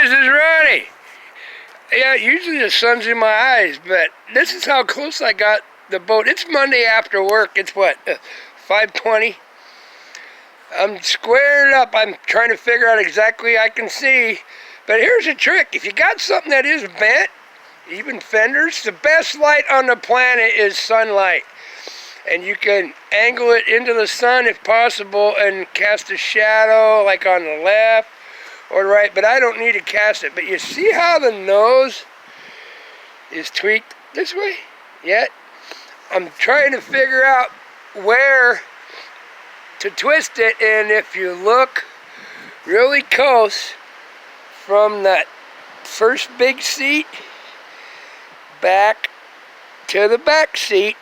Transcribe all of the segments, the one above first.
sunrise is ready. Yeah, usually the sun's in my eyes, but this is how close I got the boat. It's Monday after work. It's what, 5:20? I'm squared up. I'm trying to figure out exactly I can see. But here's a trick. If you got something that is bent, even fenders, the best light on the planet is sunlight. And you can angle it into the sun if possible and cast a shadow like on the left or the right. But I don't need to cast it. But you see how the nose is tweaked this way? Yet I'm trying to figure out where to twist it, and if you look really close from that first big seat back to the back seat,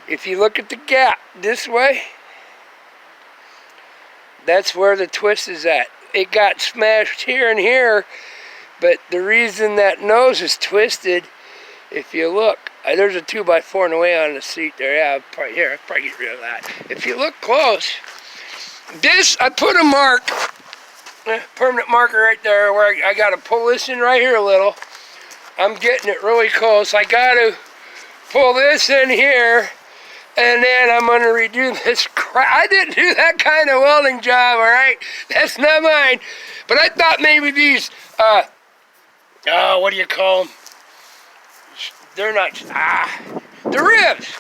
if you look at the gap this way, that's where the twist is at. It got smashed here and here, but the reason that nose is twisted, if you look, there's a 2x4 in the way on the seat there. Yeah, I'll probably get rid of that. If you look close, this, I put a mark, permanent marker right there where I got to pull this in right here a little. I'm getting it really close. I got to pull this in here, and then I'm going to redo this crap. I didn't do that kind of welding job, all right? That's not mine. But I thought maybe these, what do you call them? They're not, the ribs.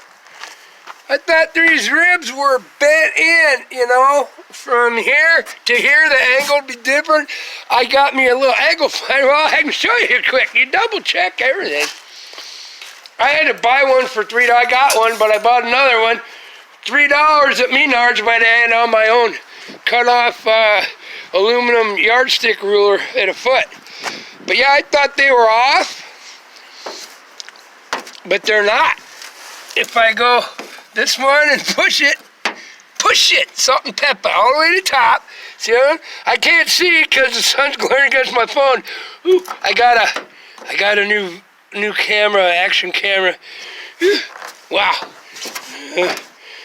I thought these ribs were bent in, you know, from here to here, the angle would be different. I got me a little angle finder. Well, I can show you quick. You double check everything. I had to buy one for $3. I got one, but I bought another one. $3 at Menards by the hand on my own cut off aluminum yardstick ruler at a foot. But yeah, I thought they were off. But they're not. If I go this one and push it, salt and pepper all the way to the top. See what I can't see because the sun's glaring against my phone. Ooh, I got a new camera, action camera. Wow.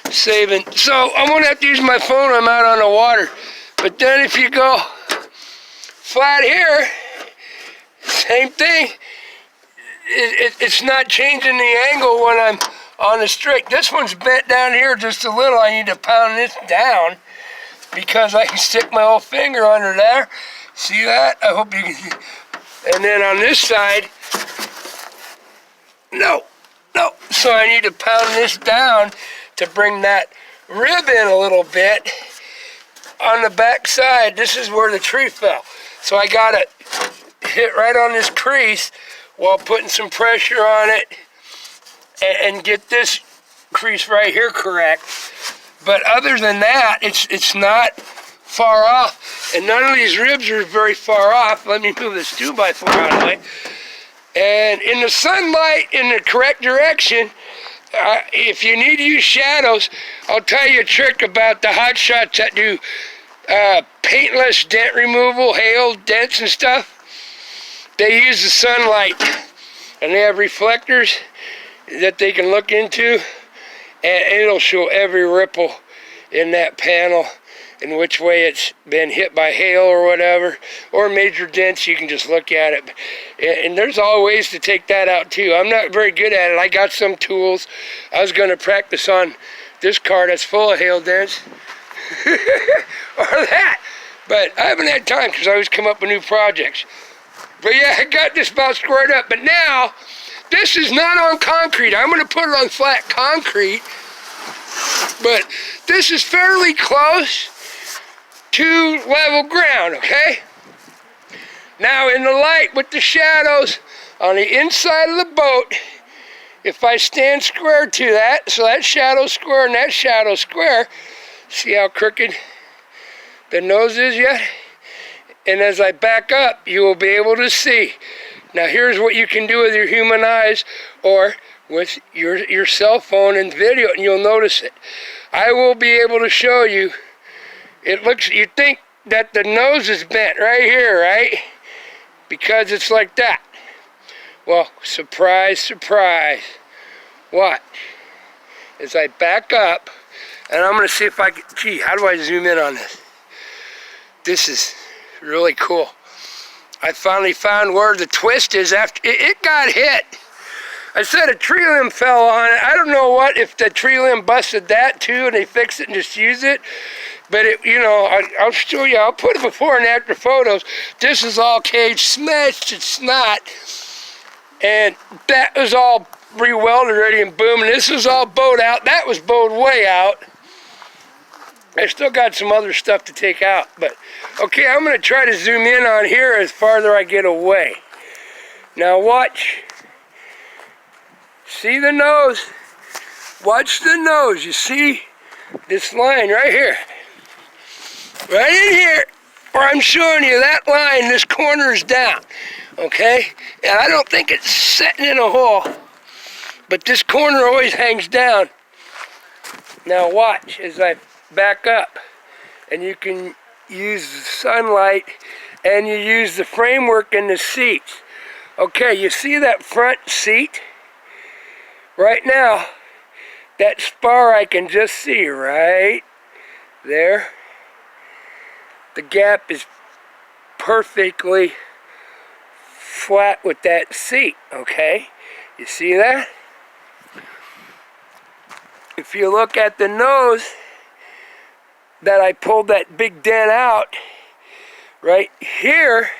Saving. So I'm gonna have to use my phone. I'm out on the water. But then if you go flat here, same thing. It's not changing the angle when I'm on the straight. This one's bent down here just a little. I need to pound this down because I can stick my whole finger under there. See that? I hope you can see. And then on this side, no. So I need to pound this down to bring that rib in a little bit on the back side. This is where the tree fell. So I got it hit right on this crease while putting some pressure on it and get this crease right here correct. But other than that, it's not far off. And none of these ribs are very far off. Let me move this 2x4 out of the way. And in the sunlight in the correct direction, if you need to use shadows, I'll tell you a trick about the hot shots that do paintless dent removal, hail dents and stuff. They use the sunlight, and they have reflectors that they can look into, and it'll show every ripple in that panel and which way it's been hit by hail or whatever, or major dents. You can just look at it. And there's all ways to take that out too. I'm not very good at it. I got some tools. I was going to practice on this car that's full of hail dents, or that, but I haven't had time because I always come up with new projects. But yeah, I got this about squared up. But now, this is not on concrete. I'm going to put it on flat concrete. But this is fairly close to level ground, okay? Now, in the light with the shadows on the inside of the boat, if I stand square to that, so that shadow's square and that shadow's square, see how crooked the nose is yet? And as I back up, you will be able to see. Now here's what you can do with your human eyes or with your cell phone and video, and you'll notice it. I will be able to show you. It looks, you think that the nose is bent right here, right? Because it's like that. Well, surprise, surprise. What? As I back up, and I'm going to see if I can, gee, how do I zoom in on this? This is really cool. I finally found where the twist is after it got hit. I said a tree limb fell on it. I don't know if the tree limb busted that too and they fixed it and just used it. But I'll show you. I'll put before and after photos. This is all cage smashed. It's not. And that was all re-welded already and boom. And this was all bowed out. That was bowed way out. I still got some other stuff to take out. But, okay, I'm going to try to zoom in on here as farther I get away. Now watch. See the nose? Watch the nose. You see this line right here? Right in here, where I'm showing you that line, this corner is down. Okay? And I don't think it's setting in a hole. But this corner always hangs down. Now watch as I back up. And you can use the sunlight and you use the framework in the seats. Okay, you see that front seat? Right now, that spar I can just see right there. The gap is perfectly flat with that seat, okay? You see that? If you look at the nose that I pulled that big dent out, right here,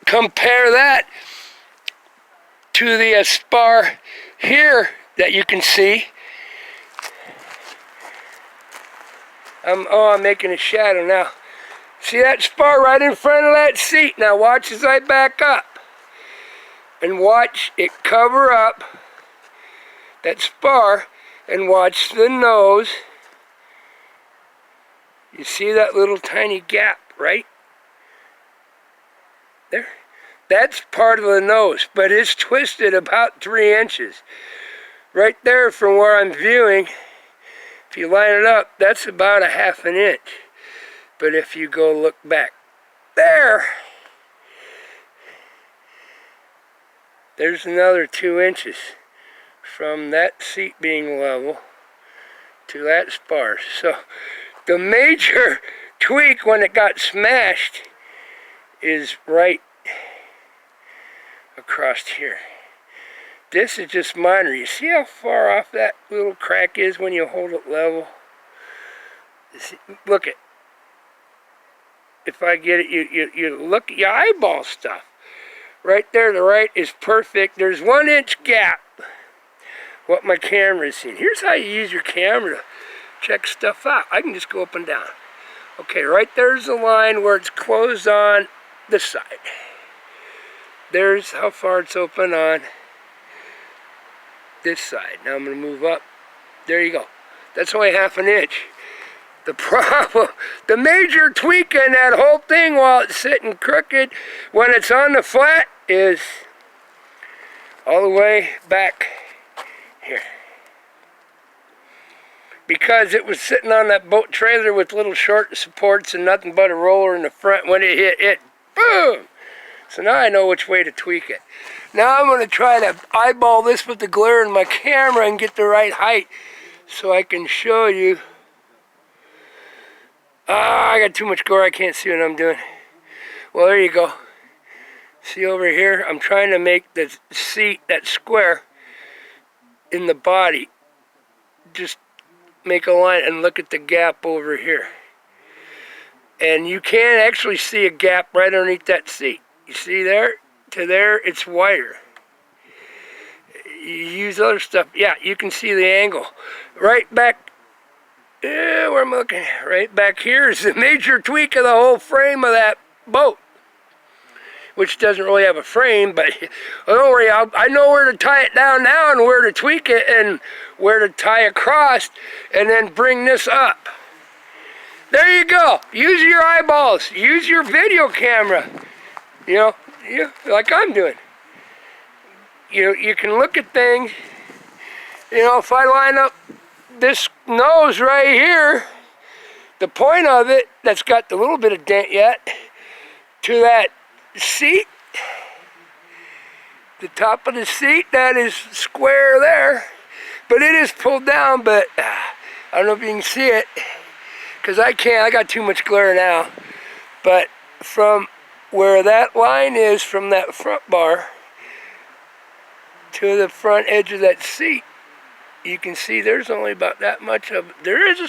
compare that to the spar here that you can see. I'm making a shadow now. See that spar right in front of that seat? Now watch as I back up. And watch it cover up that spar and watch the nose. You see that little tiny gap, right? There. That's part of the nose, but it's twisted about 3 inches. Right there from where I'm viewing, if you line it up, that's about 1/2 inch. But if you go look back there, there's another 2 inches from that seat being level to that spar. So the major tweak when it got smashed is right across here. This is just minor. You see how far off that little crack is when you hold it level? See, look at, if I get it, you look at your eyeball stuff. Right there, the right is perfect. There's 1 inch gap, what my camera is seeing. Here's how you use your camera to check stuff out. I can just go up and down. Okay, right there's the line where it's closed on this side. There's how far it's open on this side. Now I'm going to move up. There you go. That's only 1/2 inch. The problem, the major tweak in that whole thing while it's sitting crooked when it's on the flat is all the way back here. Because it was sitting on that boat trailer with little short supports and nothing but a roller in the front. When it hit, it boom! So now I know which way to tweak it. Now I'm going to try to eyeball this with the glare in my camera and get the right height so I can show you. I got too much glare, I can't see what I'm doing. Well, there you go. See over here, I'm trying to make the seat, that square, in the body. Just make a line and look at the gap over here. And you can actually see a gap right underneath that seat. You see there? To there, it's wider. You use other stuff. Yeah, you can see the angle. Right back, where am I looking? Right back here is the major tweak of the whole frame of that boat. Which doesn't really have a frame, but don't worry, I know where to tie it down now and where to tweak it and where to tie across and then bring this up. There you go. Use your eyeballs. Use your video camera. You know, like I'm doing. You can look at things. You know, if I line up this nose right here, the point of it, that's got the little bit of dent yet, to that seat, the top of the seat, that is square there, but it is pulled down, but I don't know if you can see it, because I can't, I got too much glare now, but from where that line is from that front bar to the front edge of that seat, you can see there's only about that much of it. There is a